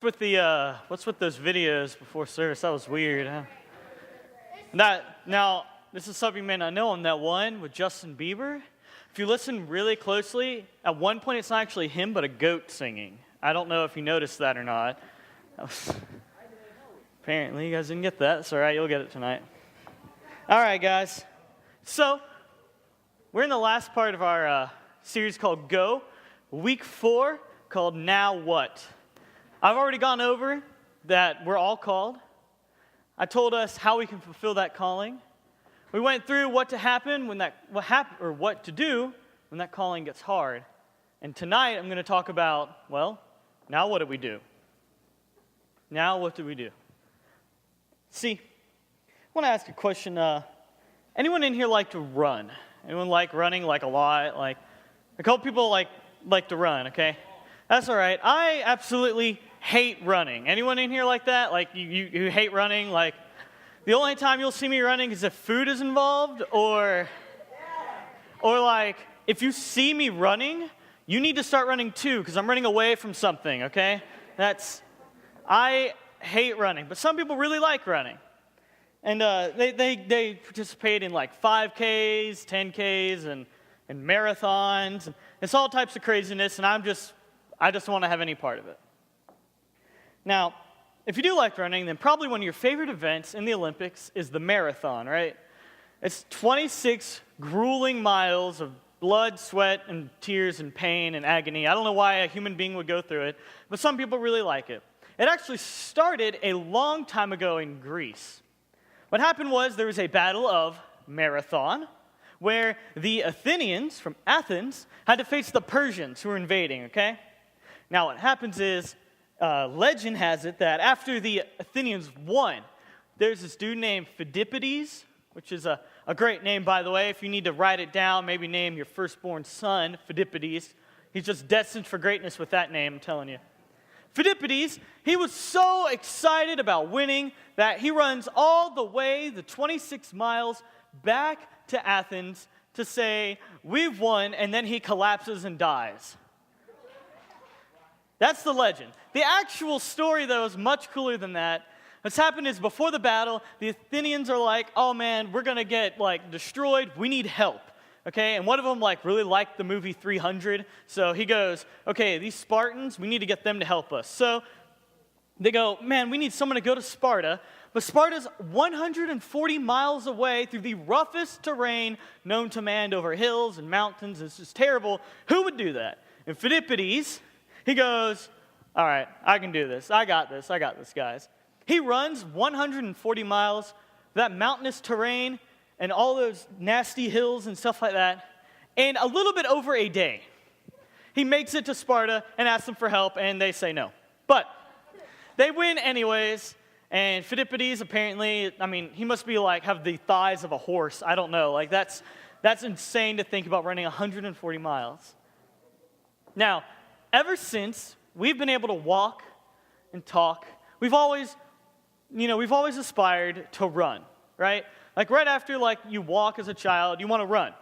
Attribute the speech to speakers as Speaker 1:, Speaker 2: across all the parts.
Speaker 1: What's with those videos before service? That was weird. Huh? Now, this is something you may not know. On that one with Justin Bieber, if you listen really closely, at one point it's not actually him, but a goat singing. I don't know if you noticed that or not. Apparently, you guys didn't get that. It's all right. You'll get it tonight. All right, guys. So, we're in the last part of our series called Go. Week 4 called Now What? I've already gone over that we're all called. I told us how we can fulfill that calling. We went through what to happen when what to do when that calling gets hard. And tonight I'm going to talk about, well, now what do we do? Now what do we do? See, I want to ask a question. Anyone in here like to run? Anyone like running like a lot? Like a couple people like to run, okay? That's all right. I absolutely hate running. Anyone in here like that? Like you hate running? Like the only time you'll see me running is if food is involved or like if you see me running, you need to start running too because I'm running away from something, okay? I hate running, but some people really like running. And they participate in like 5Ks, 10Ks, and marathons. It's all types of craziness, and I just don't want to have any part of it. Now, if you do like running, then probably one of your favorite events in the Olympics is the marathon, right? It's 26 grueling miles of blood, sweat, and tears, and pain, and agony. I don't know why a human being would go through it, but some people really like it. It actually started a long time ago in Greece. What happened was there was a battle of Marathon, where the Athenians from Athens had to face the Persians who were invading, okay? Now what happens is, legend has it that after the Athenians won, there's this dude named Phidippides, which is a great name, by the way. If you need to write it down, maybe name your firstborn son Phidippides. He's just destined for greatness with that name, I'm telling you. Phidippides, he was so excited about winning that he runs all the way, the 26 miles, back to Athens to say, we've won, and then he collapses and dies. That's the legend. The actual story, though, is much cooler than that. What's happened is before the battle, the Athenians are like, oh man, we're going to get destroyed. We need help. Okay, and one of them really liked the movie 300. So he goes, okay, these Spartans, we need to get them to help us. So they go, man, we need someone to go to Sparta. But Sparta's 140 miles away through the roughest terrain known to man, over hills and mountains. It's just terrible. Who would do that? And Phidippides, he goes, all right, I can do this. I got this, guys. He runs 140 miles, that mountainous terrain, and all those nasty hills and stuff like that, in a little bit over a day. He makes it to Sparta and asks them for help, and they say no. But they win anyways, and Phidippides apparently, he must be have the thighs of a horse. I don't know. That's insane to think about running 140 miles. Now, ever since we've been able to walk and talk, we've always aspired to run, right? Right after you walk as a child, you want to run.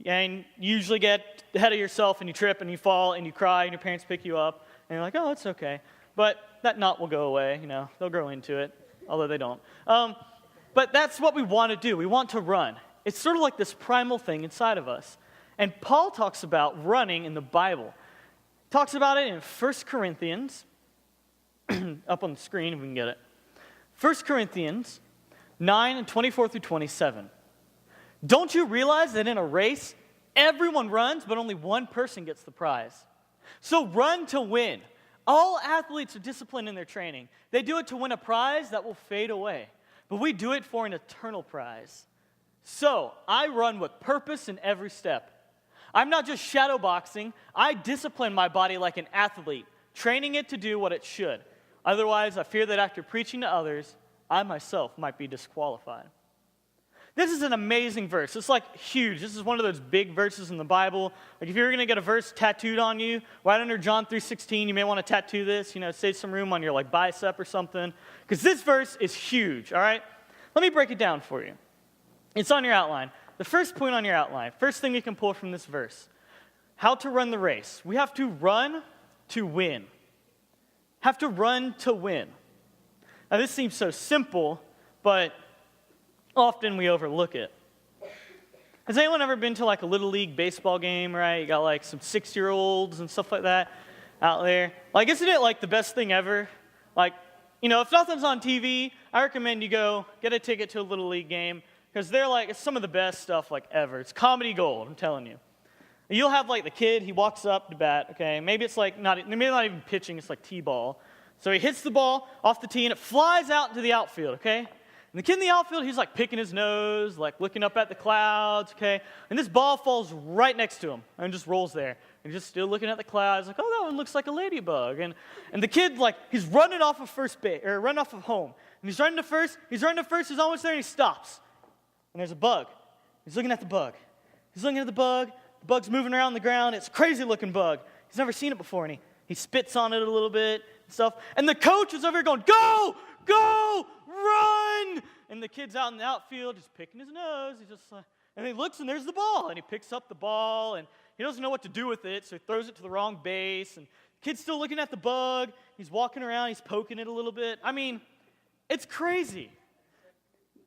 Speaker 1: And you usually get ahead of yourself and you trip and you fall and you cry and your parents pick you up and you're like, oh, it's okay. But that knot will go away, they'll grow into it, although they don't. But that's what we want to do. We want to run. It's sort of like this primal thing inside of us. And Paul talks about running in the Bible. Talks about it in 1 Corinthians, up on the screen if we can get it. 1 Corinthians 9 and 24 through 27. Don't you realize that in a race, everyone runs, but only one person gets the prize? So run to win. All athletes are disciplined in their training. They do it to win a prize that will fade away, but we do it for an eternal prize. So I run with purpose in every step. I'm not just shadowboxing. I discipline my body like an athlete, training it to do what it should. Otherwise, I fear that after preaching to others, I myself might be disqualified. This is an amazing verse. It's huge. This is one of those big verses in the Bible. If you're going to get a verse tattooed on you, right under John 3:16, you may want to tattoo this, save some room on your bicep or something. Because this verse is huge, all right? Let me break it down for you. It's on your outline. The first point on your outline, first thing you can pull from this verse, how to run the race. We have to run to win. have to run to win. Now, this seems so simple, but often we overlook it. Has anyone ever been to like a Little League baseball game, right? You got like some 6-year-olds and stuff like that out there. Like, isn't it like the best thing ever? Like, you know, if nothing's on TV, I recommend you go get a ticket to a Little League game because they're like, it's some of the best stuff like ever. It's comedy gold, I'm telling you. You'll have like the kid, he walks up to bat, okay? Maybe it's like maybe not even pitching, it's like T-ball. So he hits the ball off the tee and it flies out into the outfield, okay? And the kid in the outfield, he's like picking his nose, like looking up at the clouds, okay? And this ball falls right next to him and just rolls there. And he's just still looking at the clouds, like, oh, that one looks like a ladybug. And the kid, like, he's running off of first base, or running off of home. And he's running to first, he's almost there, and he stops. And there's a bug. He's looking at the bug. He's looking at the bug. The bug's moving around the ground. It's a crazy-looking bug. He's never seen it before, and he spits on it a little bit and stuff. And the coach is over here going, go, go, run! And the kid's out in the outfield just picking his nose. He's just like, and he looks, and there's the ball. And he picks up the ball, and he doesn't know what to do with it, so he throws it to the wrong base. And the kid's still looking at the bug. He's walking around. He's poking it a little bit. I mean, it's crazy.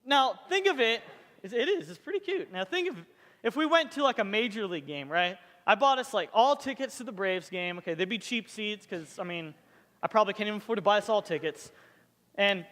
Speaker 1: Now, think of it. It is. It's pretty cute. Now, think of if we went to, like, a major league game, right? I bought us, like, all tickets to the Braves game. Okay, they'd be cheap seats because, I mean, I probably can't even afford to buy us all tickets. And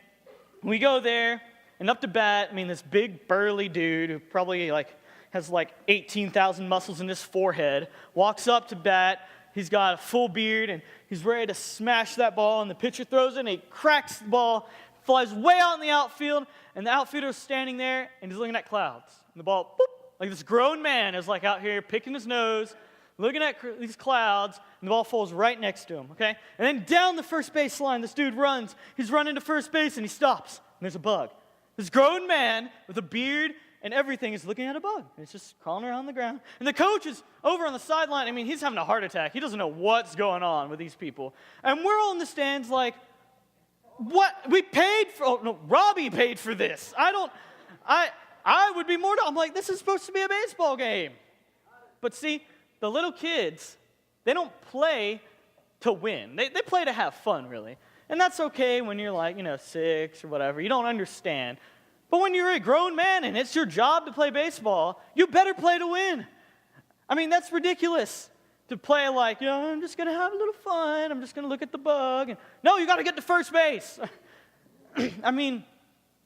Speaker 1: we go there, and up to bat, I mean, this big, burly dude who probably, like, has like 18,000 muscles in his forehead, walks up to bat. He's got a full beard, and he's ready to smash that ball, and the pitcher throws it, and he cracks the ball, flies way out in the outfield, and the outfielder's standing there, and he's looking at clouds. And the ball, boop, like this grown man is like out here picking his nose, looking at these clouds, and the ball falls right next to him, okay? And then down the first base line, this dude runs. He's running to first base, and he stops, and there's a bug. This grown man with a beard and everything is looking at a bug. And it's just crawling around the ground. And the coach is over on the sideline. I mean, he's having a heart attack. He doesn't know what's going on with these people. And we're all in the stands like, what? We paid for, oh, no, Robbie paid for this. I would be more, I'm like, this is supposed to be a baseball game. But see, the little kids, they don't play to win. They play to have fun, really. And that's okay when you're like, 6 or whatever. You don't understand. But when you're a grown man and it's your job to play baseball, you better play to win. I mean, that's ridiculous to play like, I'm just going to have a little fun. I'm just going to look at the bug. And, no, you got to get to first base. I mean,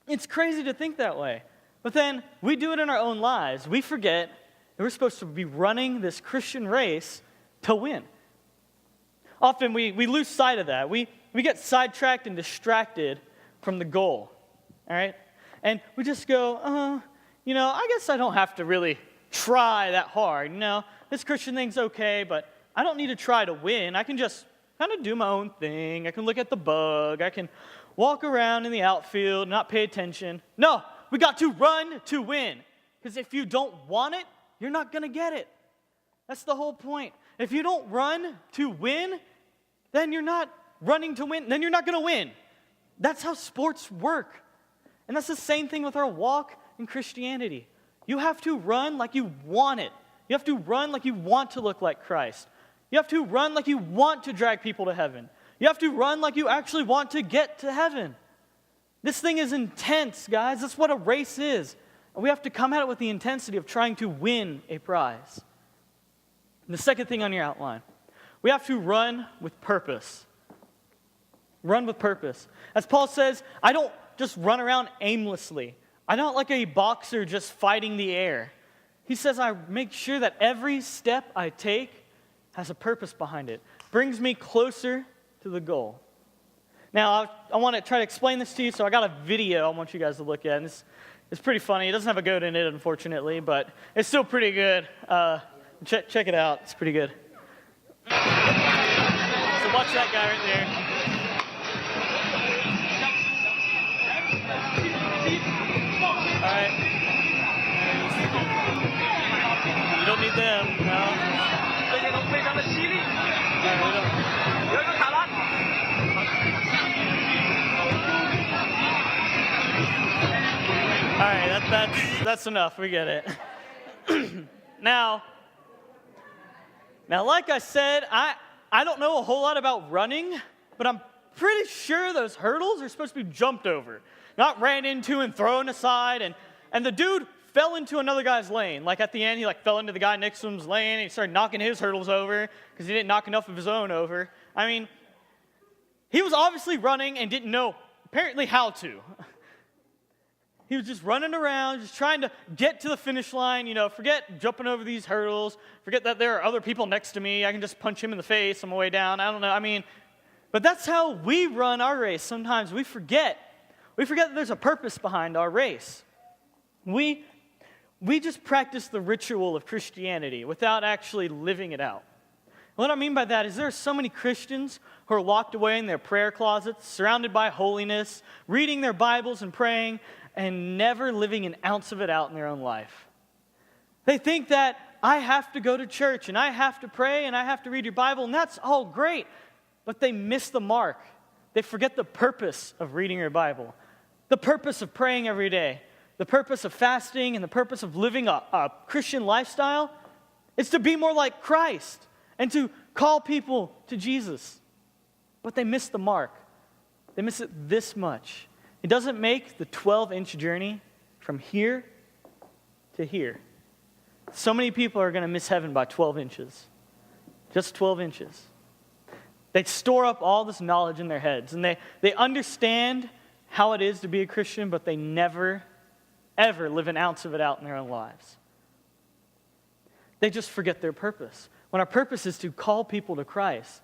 Speaker 1: it's crazy to think that way. But then we do it in our own lives. We forget that we're supposed to be running this Christian race to win. Often we lose sight of that. We get sidetracked and distracted from the goal, all right? And we just go, I guess I don't have to really try that hard. This Christian thing's okay, but I don't need to try to win. I can just kind of do my own thing. I can look at the bug. I can walk around in the outfield, not pay attention. No, we got to run to win. Because if you don't want it, you're not going to get it. That's the whole point. If you don't run to win, then you're not running to win. Then you're not going to win. That's how sports work. And that's the same thing with our walk in Christianity. You have to run like you want it. You have to run like you want to look like Christ. You have to run like you want to drag people to heaven. You have to run like you actually want to get to heaven. This thing is intense, guys. That's what a race is. And we have to come at it with the intensity of trying to win a prize. And the second thing on your outline, we have to run with purpose. Run with purpose. As Paul says, I don't just run around aimlessly. I'm not like a boxer just fighting the air. He says I make sure that every step I take has a purpose behind it. Brings me closer to the goal. Now, I want to try to explain this to you, so I got a video I want you guys to look at. And it's pretty funny. It doesn't have a goat in it, unfortunately, but it's still pretty good. Check it out. It's pretty good. So watch that guy right there. All right. You don't need them, no. All right, that's enough. We get it. Now, like I said, I don't know a whole lot about running, but I'm pretty sure those hurdles are supposed to be jumped over, not ran into and thrown aside. And the dude fell into another guy's lane. Like at the end, he like fell into the guy next to him's lane, and he started knocking his hurdles over because he didn't knock enough of his own over. I mean, he was obviously running and didn't know apparently how to. He was just running around, just trying to get to the finish line. Forget jumping over these hurdles. Forget that there are other people next to me. I can just punch him in the face on my way down. I don't know. But that's how we run our race. Sometimes we forget. We forget that there's a purpose behind our race. We just practice the ritual of Christianity without actually living it out. What I mean by that is there are so many Christians who are locked away in their prayer closets, surrounded by holiness, reading their Bibles and praying, and never living an ounce of it out in their own life. They think that I have to go to church, and I have to pray, and I have to read your Bible, and that's all great, but they miss the mark. They forget the purpose of reading your Bible, the purpose of praying every day, the purpose of fasting, and the purpose of living a Christian lifestyle. It's to be more like Christ and to call people to Jesus. But they miss the mark. They miss it this much. It doesn't make the 12-inch journey from here to here. So many people are going to miss heaven by 12 inches. Just 12 inches. They store up all this knowledge in their heads, and they understand how it is to be a Christian, but they never, ever live an ounce of it out in their own lives. They just forget their purpose. When our purpose is to call people to Christ,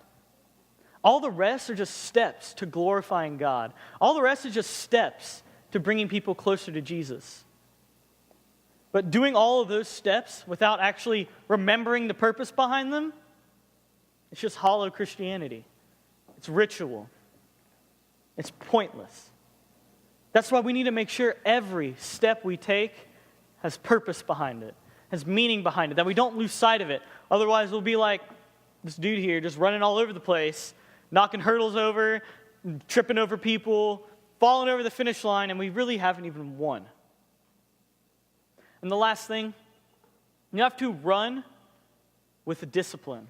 Speaker 1: all the rest are just steps to glorifying God. All the rest is just steps to bringing people closer to Jesus. But doing all of those steps without actually remembering the purpose behind them, it's just hollow Christianity. It's ritual. It's pointless. That's why we need to make sure every step we take has purpose behind it, has meaning behind it, that we don't lose sight of it. Otherwise, we'll be like this dude here just running all over the place, knocking hurdles over, tripping over people, falling over the finish line, and we really haven't even won. And the last thing, you have to run with a discipline.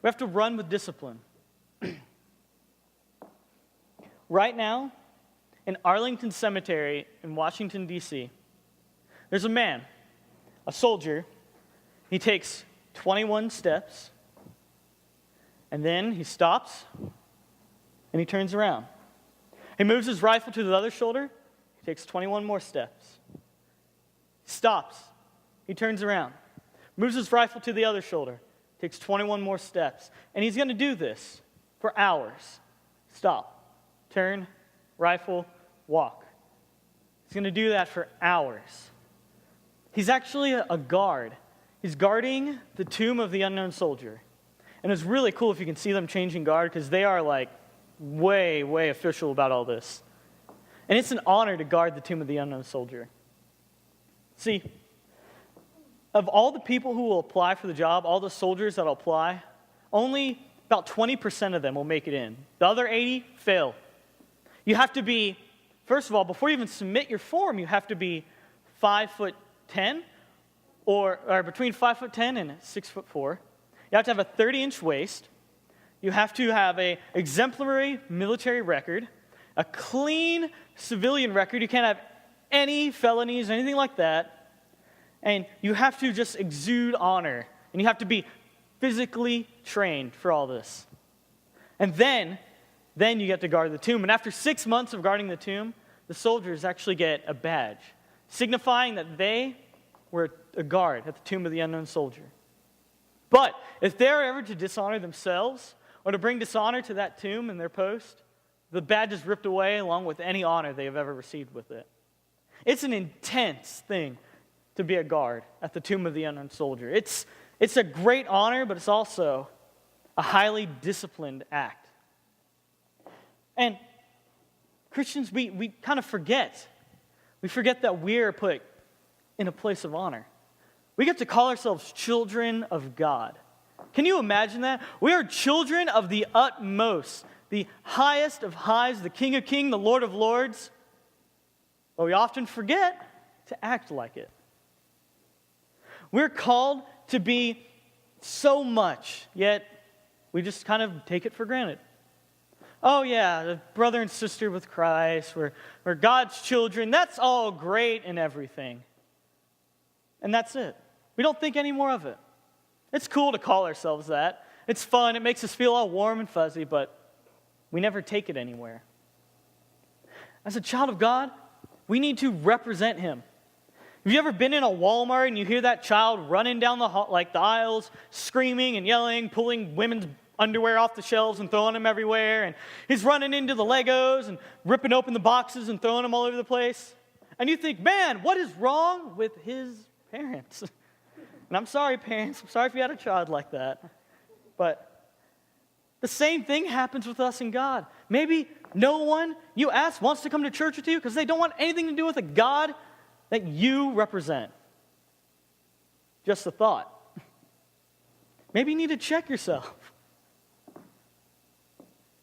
Speaker 1: We have to run with discipline. Right now, in Arlington Cemetery in Washington, D.C., there's a man, a soldier. He takes 21 steps, and then he stops, and he turns around. He moves his rifle to the other shoulder. He takes 21 more steps. Stops. He turns around. Moves his rifle to the other shoulder. Takes 21 more steps. And he's going to do this for hours. Stop. Turn. Rifle. Walk. He's going to do that for hours. He's actually a guard. He's guarding the tomb of the unknown soldier. And it's really cool if you can see them changing guard, because they are like way, way official about all this. And it's an honor to guard the tomb of the unknown soldier. See, of all the people who will apply for the job, all the soldiers that will apply, only about 20% of them will make it in. The other 80 fail. You have to be, first of all, before you even submit your form, you have to be 5'10", or between 5'10" and 6'4". You have to have a 30-inch waist. You have to have an exemplary military record, a clean civilian record. You can't have any felonies, anything like that. And you have to just exude honor. And you have to be physically trained for all this. And then you get to guard the tomb. And after 6 months of guarding the tomb, the soldiers actually get a badge, signifying that they were a guard at the tomb of the unknown soldier. But if they're ever to dishonor themselves or to bring dishonor to that tomb and their post, the badge is ripped away along with any honor they have ever received with it. It's an intense thing to be a guard at the tomb of the unknown soldier. It's a great honor, but it's also a highly disciplined act. And Christians, we kind of forget. We forget that we're put in a place of honor. We get to call ourselves children of God. Can you imagine that? We are children of the utmost, the highest of highs, the King of Kings, the Lord of Lords. But we often forget to act like it. We're called to be so much, yet we just kind of take it for granted. oh yeah, the brother and sister with Christ, we're God's children. That's all great and everything. And that's it. We don't think any more of it. It's cool to call ourselves that. It's fun. It makes us feel all warm and fuzzy, but we never take it anywhere. As a child of God, we need to represent him. Have you ever been in a Walmart and you hear that child running down the aisles, screaming and yelling, pulling women's underwear off the shelves and throwing them everywhere, and he's running into the Legos and ripping open the boxes and throwing them all over the place? And you think, man, what is wrong with his parents? And I'm sorry, parents. I'm sorry if you had a child like that. But the same thing happens with us and God. Maybe no one you ask wants to come to church with you because they don't want anything to do with a God that you represent. Just a thought. Maybe you need to check yourself.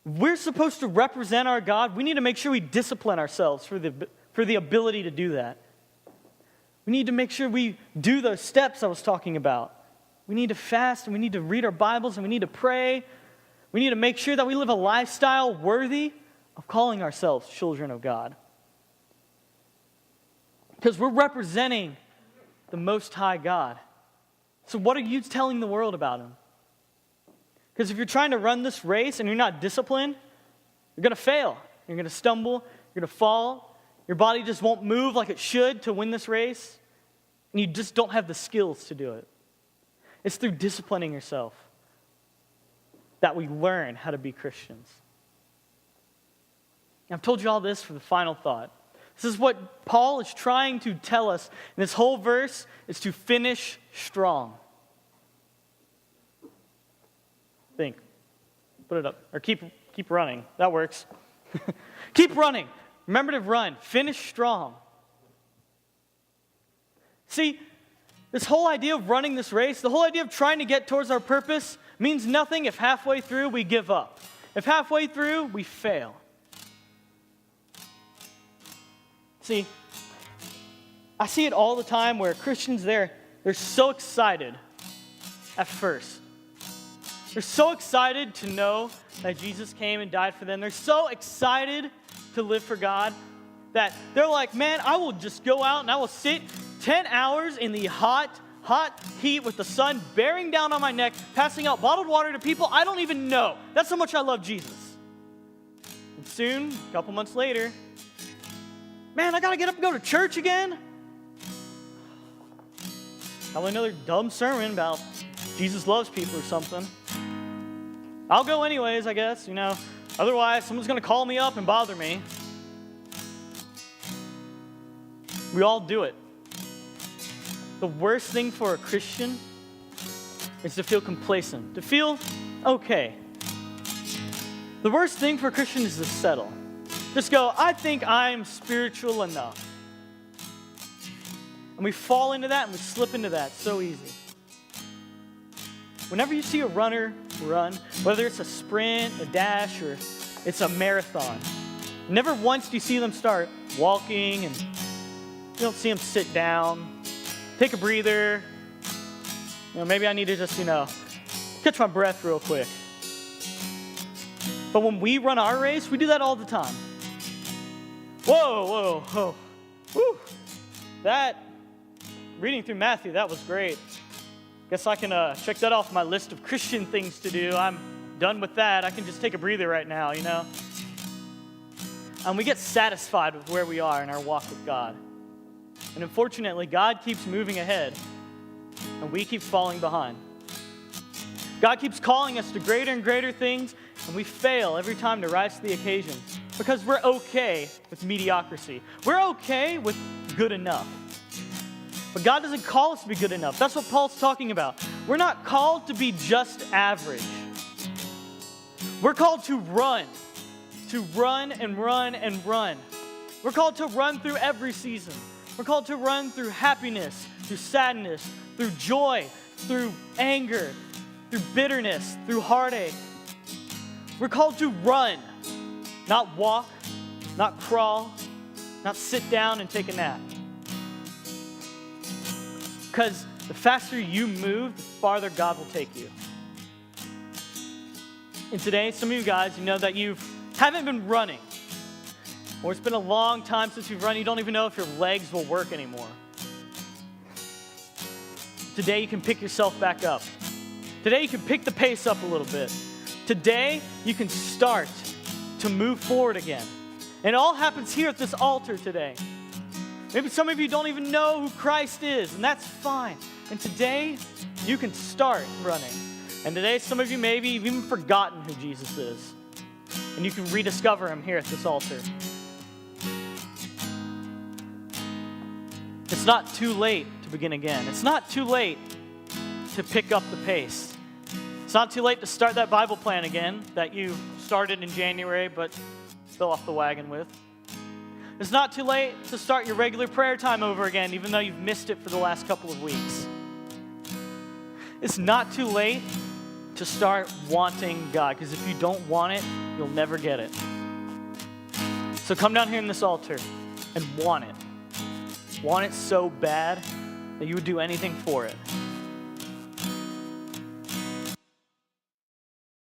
Speaker 1: We're supposed to represent our God. We need to make sure we discipline ourselves for the ability to do that. We need to make sure we do those steps I was talking about. We need to fast, and we need to read our Bibles, and we need to pray. We need to make sure that we live a lifestyle worthy of calling ourselves children of God. Because we're representing the Most High God. So what are you telling the world about him? Because if you're trying to run this race and you're not disciplined, you're going to fail. You're going to stumble. You're going to fall. Your body just won't move like it should to win this race. And you just don't have the skills to do it. It's through disciplining yourself that we learn how to be Christians. I've told you all this for the final thought. This is what Paul is trying to tell us in this whole verse, is to finish strong. Think. Put it up. Or keep running. That works. Keep running. Remember to run. Finish strong. See, this whole idea of running this race, the whole idea of trying to get towards our purpose means nothing if halfway through we give up. If halfway through we fail. See, I see it all the time where Christians, they're so excited at first. They're so excited to know that Jesus came and died for them. They're so excited to live for God that they're like, man, I will just go out and I will sit 10 hours in the hot heat with the sun bearing down on my neck, passing out bottled water to people I don't even know. That's how much I love Jesus. And soon, a couple months later, man, I got to get up and go to church again. Probably another dumb sermon about Jesus loves people or something. I'll go anyways, I guess, Otherwise, someone's going to call me up and bother me. We all do it. The worst thing for a Christian is to feel complacent, to feel okay. The worst thing for a Christian is to settle. Just go, I think I'm spiritual enough. And we fall into that and we slip into that so easy. Whenever you see a runner run, whether it's a sprint, a dash, or it's a marathon, never once do you see them start walking and you don't see them sit down, take a breather. Maybe I need to just, catch my breath real quick. But when we run our race, we do that all the time. Whoa. Woo. That, reading through Matthew, that was great. Guess I can check that off my list of Christian things to do. I'm done with that. I can just take a breather right now, And we get satisfied with where we are in our walk with God. And unfortunately, God keeps moving ahead, and we keep falling behind. God keeps calling us to greater and greater things, and we fail every time to rise to the occasion because we're okay with mediocrity. We're okay with good enough. But God doesn't call us to be good enough. That's what Paul's talking about. We're not called to be just average. We're called to run and run and run. We're called to run through every season. We're called to run through happiness, through sadness, through joy, through anger, through bitterness, through heartache. We're called to run, not walk, not crawl, not sit down and take a nap. Because the faster you move, the farther God will take you. And today, some of you guys, that you've haven't been running, or it's been a long time since you've run, you don't even know if your legs will work anymore. Today you can pick yourself back up. Today you can pick the pace up a little bit. Today you can start to move forward again. And it all happens here at this altar today. Maybe some of you don't even know who Christ is, and that's fine. And today you can start running. And today some of you maybe you've even forgotten who Jesus is. And you can rediscover him here at this altar. It's not too late to begin again. It's not too late to pick up the pace. It's not too late to start that Bible plan again that you started in January but fell off the wagon with. It's not too late to start your regular prayer time over again, even though you've missed it for the last couple of weeks. It's not too late to start wanting God, because if you don't want it, you'll never get it. So come down here in this altar and want it. Want it so bad that you would do anything for it.